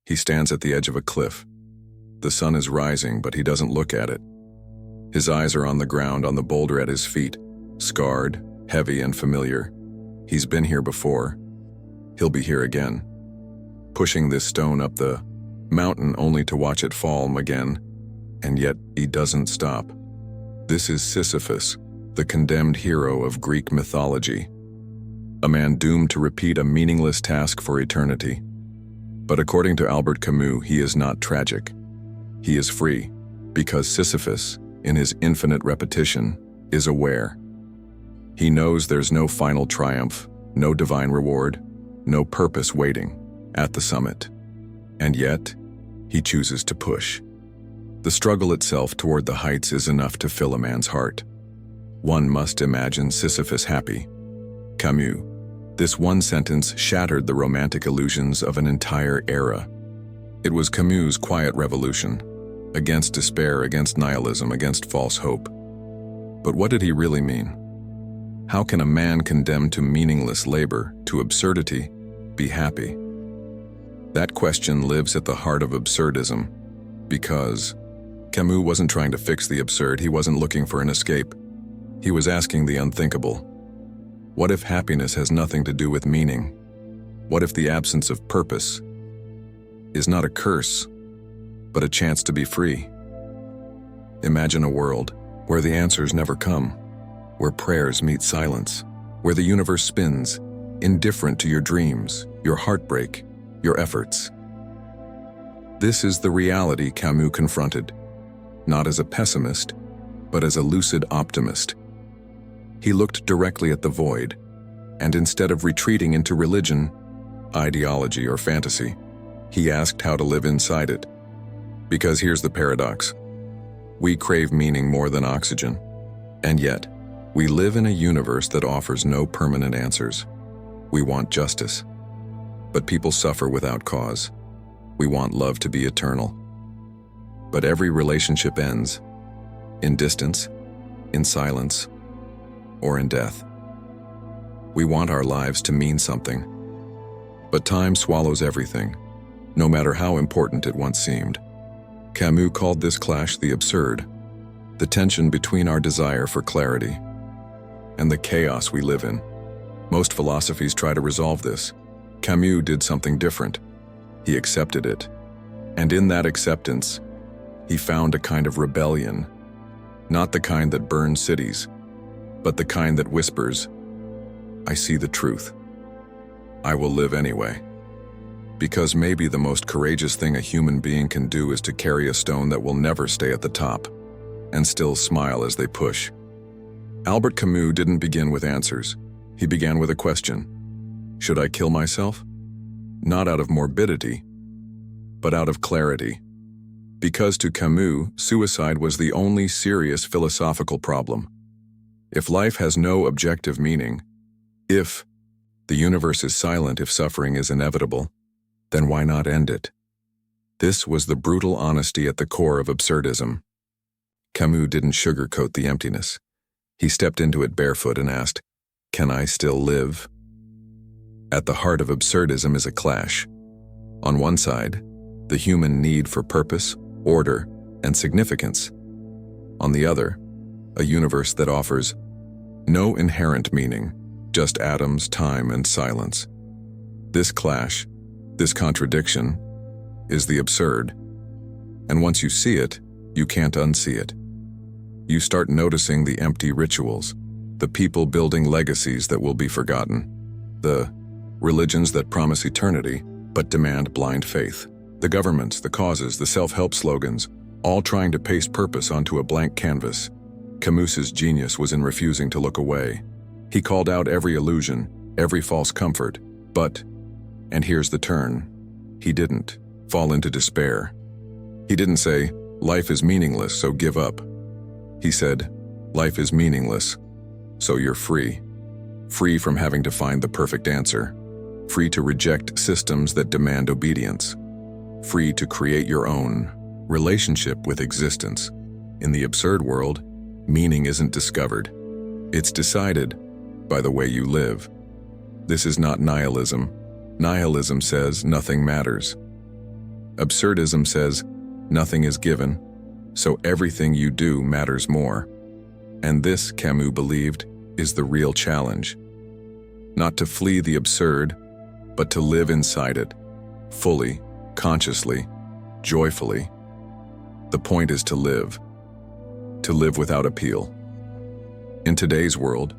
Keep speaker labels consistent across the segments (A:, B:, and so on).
A: He stands at the edge of a cliff. The sun is rising, but he doesn't look at it. His eyes are on the ground, on the boulder at his feet, scarred, heavy, and familiar. He's been here before. He'll be here again. Pushing this stone up the mountain only to watch it fall again, and yet he doesn't stop. This is Sisyphus, the condemned hero of Greek mythology. A man doomed to repeat a meaningless task for eternity. But according to Albert Camus, he is not tragic. He is free, because Sisyphus, in his infinite repetition, is aware. He knows there's no final triumph, no divine reward, no purpose waiting at the summit. And yet, he chooses to push. The struggle itself toward the heights is enough to fill a man's heart. One must imagine Sisyphus happy. Camus. This one sentence shattered the romantic illusions of an entire era. It was Camus' quiet revolution, against despair, against nihilism, against false hope. But what did he really mean? How can a man condemned to meaningless labor, to absurdity, be happy? That question lives at the heart of absurdism, because Camus wasn't trying to fix the absurd. He wasn't looking for an escape. He was asking the unthinkable. What if happiness has nothing to do with meaning? What if the absence of purpose is not a curse, but a chance to be free? Imagine a world where the answers never come, where prayers meet silence, where the universe spins, indifferent to your dreams, your heartbreak, your efforts. This is the reality Camus confronted, not as a pessimist, but as a lucid optimist. He looked directly at the void, and instead of retreating into religion, ideology, or fantasy, he asked how to live inside it. Because here's the paradox. We crave meaning more than oxygen, and yet, we live in a universe that offers no permanent answers. We want justice, but people suffer without cause. We want love to be eternal. But every relationship ends, in distance, in silence, or in death. We want our lives to mean something, but time swallows everything, no matter how important it once seemed. Camus called this clash the absurd, the tension between our desire for clarity and the chaos we live in. Most philosophies try to resolve this. Camus did something different. He accepted it, and in that acceptance, he found a kind of rebellion, not the kind that burns cities, but the kind that whispers, I see the truth. I will live anyway. Because maybe the most courageous thing a human being can do is to carry a stone that will never stay at the top, and still smile as they push. Albert Camus didn't begin with answers. He began with a question. Should I kill myself? Not out of morbidity, but out of clarity. Because to Camus, suicide was the only serious philosophical problem. If life has no objective meaning, if the universe is silent, if suffering is inevitable, then why not end it? This was the brutal honesty at the core of absurdism. Camus didn't sugarcoat the emptiness. He stepped into it barefoot and asked, can I still live? At the heart of absurdism is a clash. On one side, the human need for purpose, order, and significance. On the other, a universe that offers no inherent meaning, just atoms, time, and silence. This clash, this contradiction, is the absurd. And once you see it, you can't unsee it. You start noticing the empty rituals, the people building legacies that will be forgotten, the religions that promise eternity but demand blind faith, the governments, the causes, the self-help slogans, all trying to paste purpose onto a blank canvas. Camus's genius was in refusing to look away. He called out every illusion, every false comfort, but, and here's the turn, he didn't fall into despair. He didn't say, life is meaningless, so give up. He said, life is meaningless, so you're free. Free from having to find the perfect answer. Free to reject systems that demand obedience. Free to create your own relationship with existence. In the absurd world, meaning isn't discovered. It's decided by the way you live. This is not nihilism. Nihilism says nothing matters. Absurdism says, nothing is given, so everything you do matters more. And this, Camus believed, is the real challenge. Not to flee the absurd, but to live inside it, fully, consciously, joyfully. The point is to live without appeal. In today's world,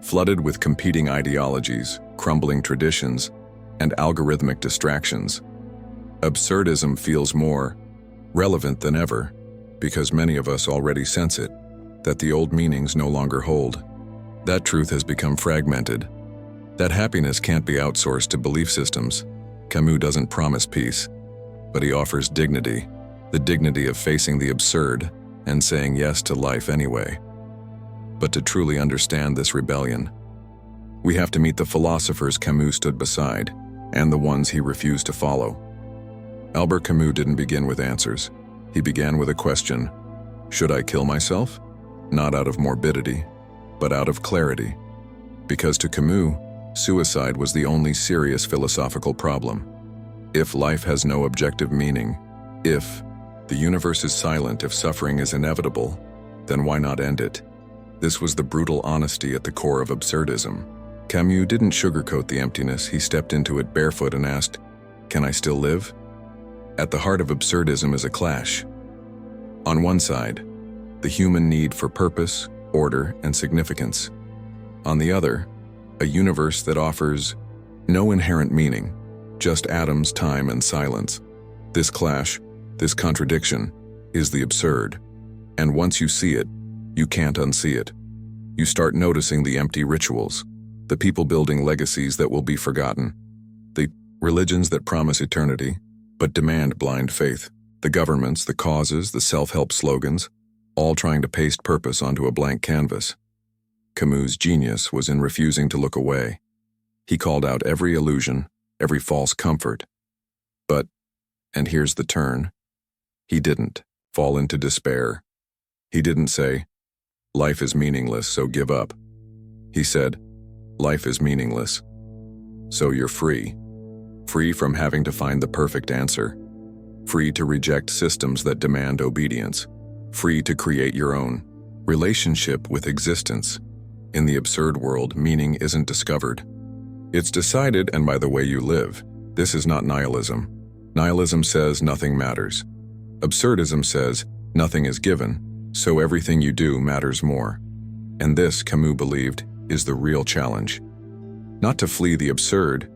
A: flooded with competing ideologies, crumbling traditions, and algorithmic distractions, absurdism feels more relevant than ever because many of us already sense it, that the old meanings no longer hold. That truth has become fragmented. That happiness can't be outsourced to belief systems. Camus doesn't promise peace, but he offers dignity, the dignity of facing the absurd and saying yes to life anyway. But to truly understand this rebellion, we have to meet the philosophers Camus stood beside and the ones he refused to follow. Albert Camus didn't begin with answers. He began with a question: should I kill myself? Not out of morbidity, but out of clarity. Because to Camus, suicide was the only serious philosophical problem. If life has no objective meaning, if the universe is silent, if suffering is inevitable, then why not end it? This was the brutal honesty at the core of absurdism. Camus didn't sugarcoat the emptiness. He stepped into it barefoot and asked, "Can I still live?" At the heart of absurdism is a clash. On one side, the human need for purpose, order, and significance. On the other, a universe that offers no inherent meaning, just atoms, time, and silence. This clash, this contradiction, is the absurd. And once you see it, you can't unsee it. You start noticing the empty rituals, the people building legacies that will be forgotten, the religions that promise eternity but demand blind faith, the governments, the causes, the self-help slogans, all trying to paste purpose onto a blank canvas. Camus' genius was in refusing to look away. He called out every illusion, every false comfort. But, and here's the turn, he didn't fall into despair. He didn't say, "Life is meaningless, so give up." He said, "Life is meaningless, so you're free. Free from having to find the perfect answer. Free to reject systems that demand obedience. Free to create your own relationship with existence. In the absurd world, meaning isn't discovered. It's decided, and by the way you live. This is not nihilism. Nihilism says nothing matters. Absurdism says nothing is given, so everything you do matters more. And this, Camus believed, is the real challenge. Not to flee the absurd,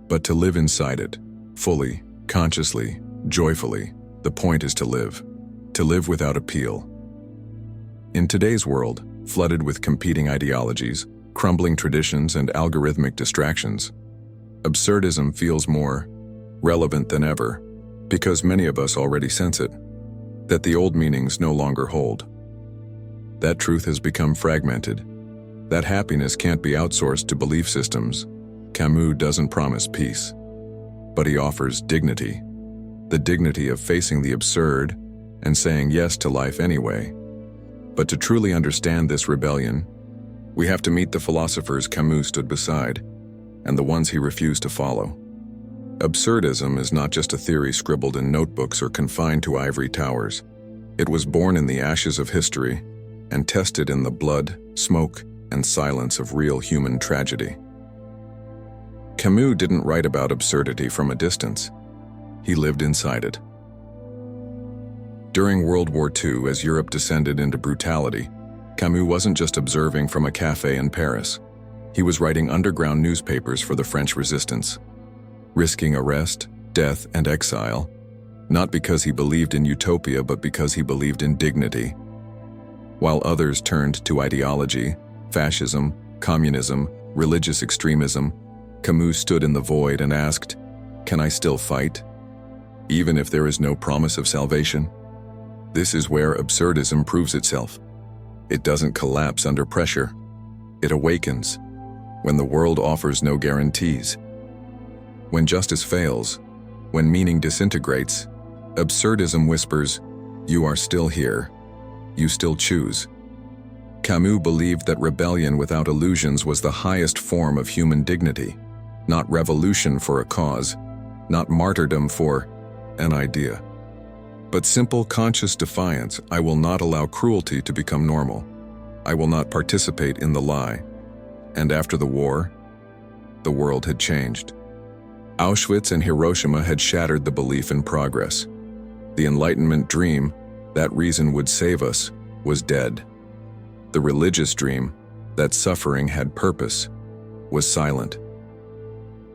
A: but to live inside it, fully, consciously, joyfully. The point is to live without appeal. In today's world, flooded with competing ideologies, crumbling traditions, and algorithmic distractions, absurdism feels more relevant than ever, because many of us already sense it, that the old meanings no longer hold. That truth has become fragmented. That happiness can't be outsourced to belief systems. Camus doesn't promise peace, but he offers dignity, the dignity of facing the absurd and saying yes to life anyway. But to truly understand this rebellion, we have to meet the philosophers Camus stood beside and the ones he refused to follow. Absurdism is not just a theory scribbled in notebooks or confined to ivory towers. It was born in the ashes of history and tested in the blood, smoke, and silence of real human tragedy. Camus didn't write about absurdity from a distance. He lived inside it. During World War II, as Europe descended into brutality, Camus wasn't just observing from a cafe in Paris. He was writing underground newspapers for the French resistance, risking arrest, death, and exile, not because he believed in utopia, but because he believed in dignity. While others turned to ideology, fascism, communism, religious extremism, Camus stood in the void and asked, "Can I still fight, even if there is no promise of salvation?" This is where absurdism proves itself. It doesn't collapse under pressure. It awakens when the world offers no guarantees. When justice fails, when meaning disintegrates, absurdism whispers, "You are still here. You still choose." Camus believed that rebellion without illusions was the highest form of human dignity, not revolution for a cause, not martyrdom for an idea. But simple, conscious defiance: I will not allow cruelty to become normal. I will not participate in the lie. And after the war, the world had changed. Auschwitz and Hiroshima had shattered the belief in progress. The Enlightenment dream, that reason would save us, was dead. The religious dream, that suffering had purpose, was silent.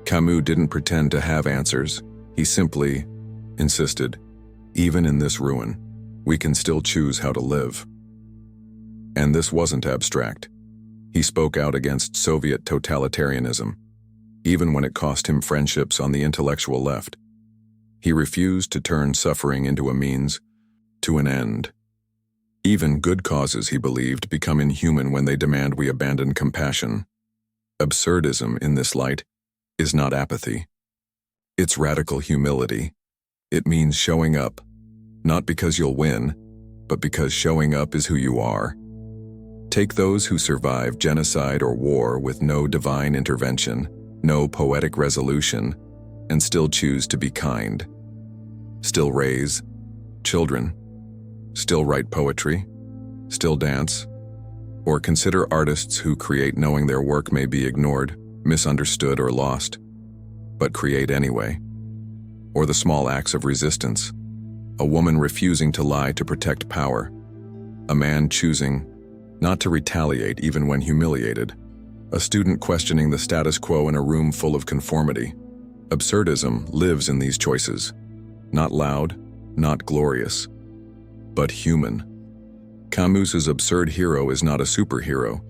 A: Camus didn't pretend to have answers. He simply insisted, even in this ruin, we can still choose how to live. And this wasn't abstract. He spoke out against Soviet totalitarianism, even when it cost him friendships on the intellectual left. He refused to turn suffering into a means to an end. Even good causes, he believed, become inhuman when they demand we abandon compassion. Absurdism, in this light, is not apathy. It's radical humility. It means showing up, not because you'll win, but because showing up is who you are. Take those who survive genocide or war with no divine intervention, no poetic resolution, and still choose to be kind. Still raise children. Still write poetry. Still dance. Or consider artists who create knowing their work may be ignored, misunderstood, or lost, but create anyway. Or the small acts of resistance. A woman refusing to lie to protect power. A man choosing not to retaliate even when humiliated. A student questioning the status quo in a room full of conformity. Absurdism lives in these choices. Not loud, not glorious, but human. Camus's absurd hero is not a superhero.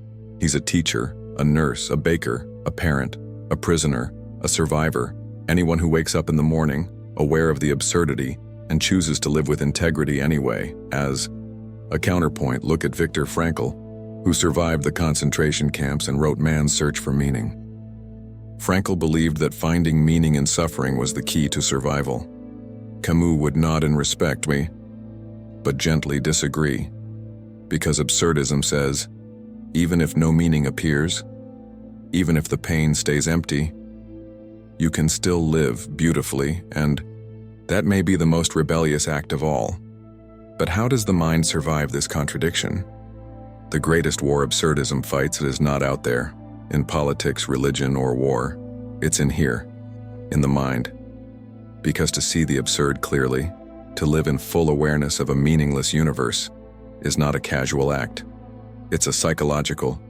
A: He's a teacher, a nurse, a baker, a parent, a prisoner, a survivor, anyone who wakes up in the morning, aware of the absurdity, and chooses to live with integrity anyway. As a counterpoint, look at Viktor Frankl, who survived the concentration camps and wrote Man's Search for Meaning. Frankl believed that finding meaning in suffering was the key to survival. Camus would nod in respect, but gently disagree, because absurdism says, even if no meaning appears, even if the pain stays empty, you can still live beautifully, and that may be the most rebellious act of all. But how does the mind survive this contradiction? The greatest war absurdism fights is not out there, in politics, religion, or war. It's in here, in the mind. Because to see the absurd clearly, to live in full awareness of a meaningless universe, is not a casual act. It's a psychological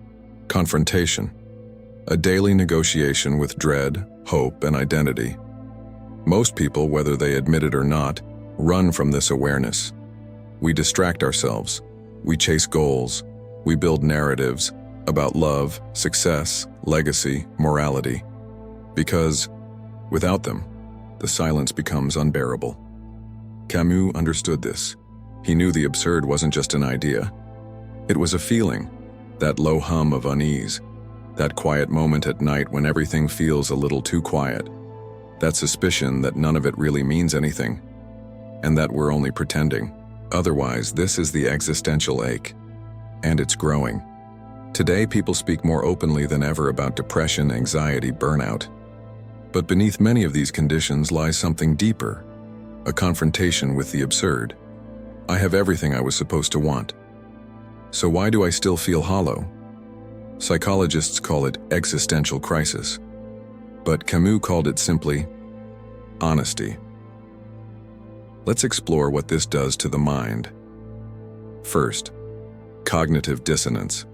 A: confrontation, a daily negotiation with dread, hope, and identity. Most people, whether they admit it or not, run from this awareness. We distract ourselves. We chase goals. We build narratives about love, success, legacy, morality. Because, without them, the silence becomes unbearable. Camus understood this. He knew the absurd wasn't just an idea. It was a feeling, that low hum of unease, that quiet moment at night when everything feels a little too quiet, that suspicion that none of it really means anything, and that we're only pretending. Otherwise, this is the existential ache, and it's growing. Today, people speak more openly than ever about depression, anxiety, burnout. But beneath many of these conditions lies something deeper, a confrontation with the absurd. I have everything I was supposed to want. So why do I still feel hollow? Psychologists call it existential crisis, but Camus called it simply honesty. Let's explore what this does to the mind. First, cognitive dissonance.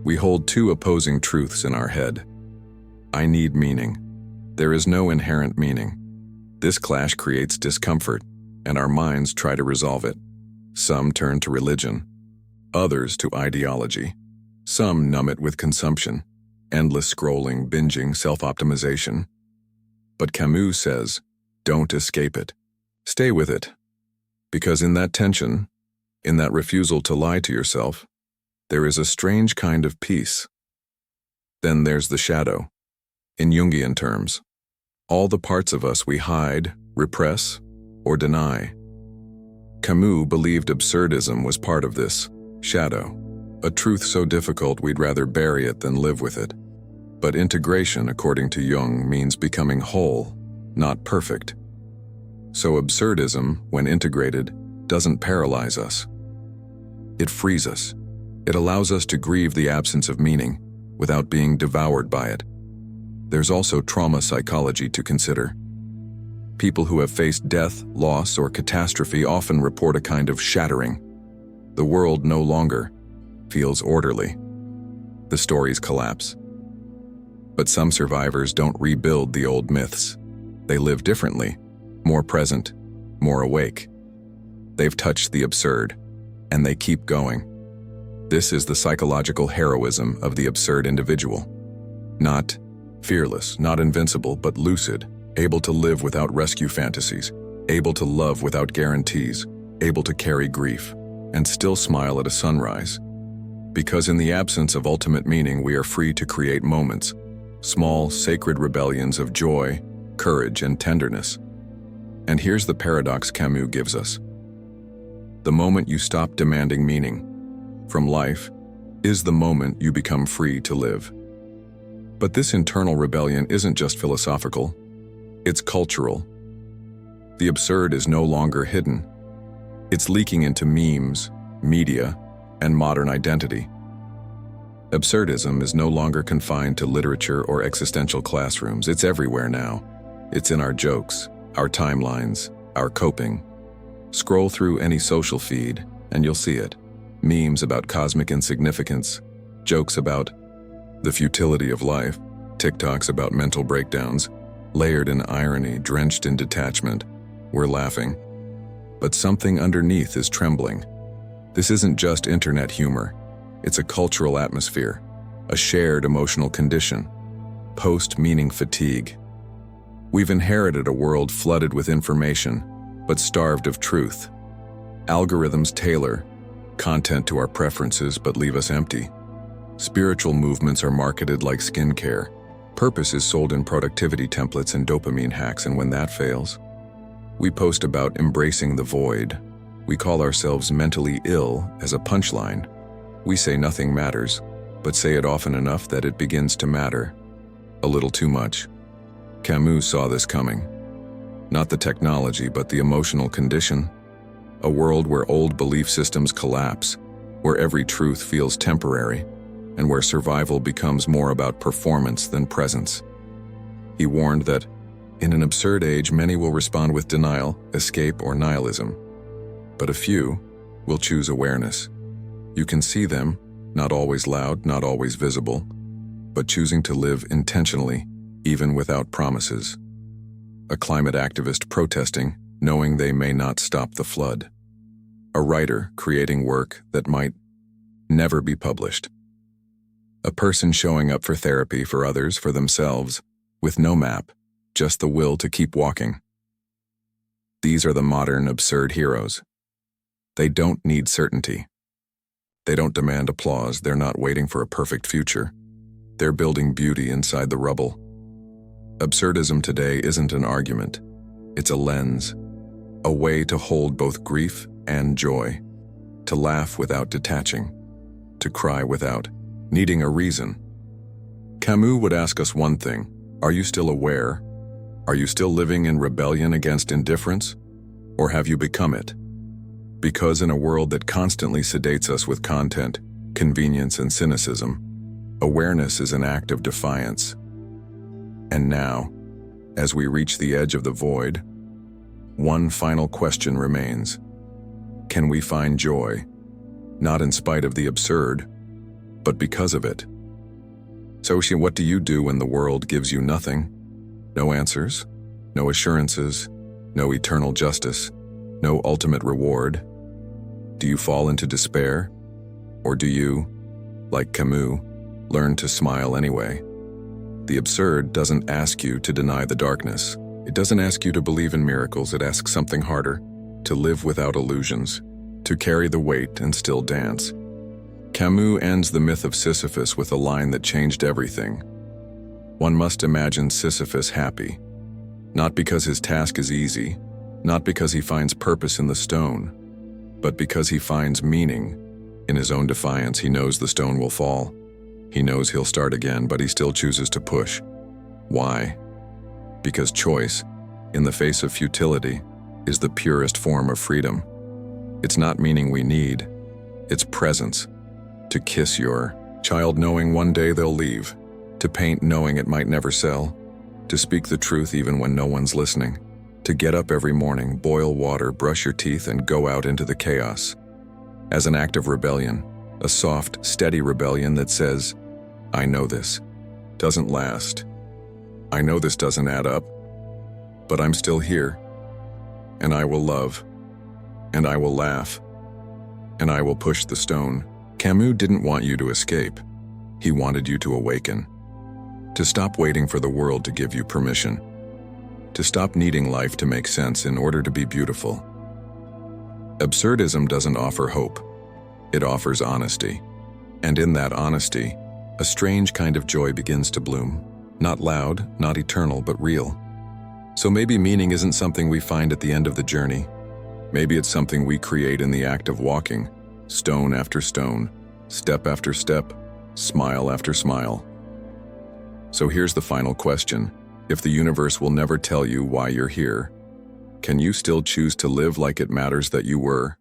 A: We hold two opposing truths in our head. I need meaning. There is no inherent meaning. This clash creates discomfort, and our minds try to resolve it. Some turn to religion, others to ideology. Some numb it with consumption, endless scrolling, binging, self-optimization. But Camus says, don't escape it. Stay with it. Because in that tension, in that refusal to lie to yourself, there is a strange kind of peace. Then there's the shadow. In Jungian terms, all the parts of us we hide, repress, or deny. Camus believed absurdism was part of this shadow, a truth so difficult we'd rather bury it than live with it. But integration, according to Jung, means becoming whole, not perfect. So absurdism, when integrated, doesn't paralyze us. It frees us. It allows us to grieve the absence of meaning without being devoured by it. There's also trauma psychology to consider. People who have faced death, loss, or catastrophe often report a kind of shattering. The world no longer feels orderly. The stories collapse. But some survivors don't rebuild the old myths. They live differently, more present, more awake. They've touched the absurd, and they keep going. This is the psychological heroism of the absurd individual. Not fearless, not invincible, but lucid, able to live without rescue fantasies, able to love without guarantees, able to carry grief, and still smile at a sunrise. Because in the absence of ultimate meaning, we are free to create moments, small, sacred rebellions of joy, courage, and tenderness. And here's the paradox Camus gives us. The moment you stop demanding meaning from life is the moment you become free to live. But this internal rebellion isn't just philosophical, it's cultural. The absurd is no longer hidden. It's leaking into memes, media, and modern identity. Absurdism is no longer confined to literature or existential classrooms. It's everywhere now. It's in our jokes, our timelines, our coping. Scroll through any social feed, and you'll see it. Memes about cosmic insignificance, jokes about the futility of life, TikToks about mental breakdowns, layered in irony, drenched in detachment. We're laughing. But something underneath is trembling. This isn't just internet humor. It's a cultural atmosphere, a shared emotional condition, post-meaning fatigue. We've inherited a world flooded with information, but starved of truth. Algorithms tailor content to our preferences but leave us empty. Spiritual movements are marketed like skincare. Purpose is sold in productivity templates and dopamine hacks, and when that fails, we post about embracing the void. We call ourselves mentally ill as a punchline. We say nothing matters, but say it often enough that it begins to matter. A little too much. Camus saw this coming. Not the technology, but the emotional condition. A world where old belief systems collapse, where every truth feels temporary, and where survival becomes more about performance than presence. He warned that, in an absurd age, many will respond with denial, escape, or nihilism. But a few will choose awareness. You can see them, not always loud, not always visible, but choosing to live intentionally, even without promises. A climate activist protesting, knowing they may not stop the flood. A writer creating work that might never be published. A person showing up for therapy, for others, for themselves, with no map, just the will to keep walking. These are the modern absurd heroes. They don't need certainty. They don't demand applause. They're not waiting for a perfect future. They're building beauty inside the rubble. Absurdism today isn't an argument. It's a lens, a way to hold both grief and joy, to laugh without detaching, to cry without needing a reason. Camus would ask us one thing: are you still aware? Are you still living in rebellion against indifference? Or have you become it? Because in a world that constantly sedates us with content, convenience, and cynicism, awareness is an act of defiance. And now, as we reach the edge of the void, one final question remains. Can we find joy, not in spite of the absurd, but because of it? So, what do you do when the world gives you nothing? No answers, no assurances, no eternal justice, no ultimate reward? Do you fall into despair? Or do you, like Camus, learn to smile anyway? The absurd doesn't ask you to deny the darkness. It doesn't ask you to believe in miracles. It asks something harder: to live without illusions, to carry the weight and still dance. Camus ends the Myth of Sisyphus with a line that changed everything. One must imagine Sisyphus happy, not because his task is easy, not because he finds purpose in the stone, but because he finds meaning. In his own defiance, he knows the stone will fall. He knows he'll start again, but he still chooses to push. Why? Because choice, in the face of futility, is the purest form of freedom. It's not meaning we need, it's presence. To kiss your child knowing one day they'll leave, to paint knowing it might never sell, to speak the truth even when no one's listening, to get up every morning, boil water, brush your teeth, and go out into the chaos. As an act of rebellion, a soft, steady rebellion that says, I know this doesn't last. I know this doesn't add up, but I'm still here, and I will love, and I will laugh, and I will push the stone. Camus didn't want you to escape. He wanted you to awaken, to stop waiting for the world to give you permission, to stop needing life to make sense in order to be beautiful. Absurdism doesn't offer hope. It offers honesty. And in that honesty, a strange kind of joy begins to bloom. Not loud, not eternal, but real. So maybe meaning isn't something we find at the end of the journey. Maybe it's something we create in the act of walking, stone after stone, step after step, smile after smile. So here's the final question. If the universe will never tell you why you're here, can you still choose to live like it matters that you were?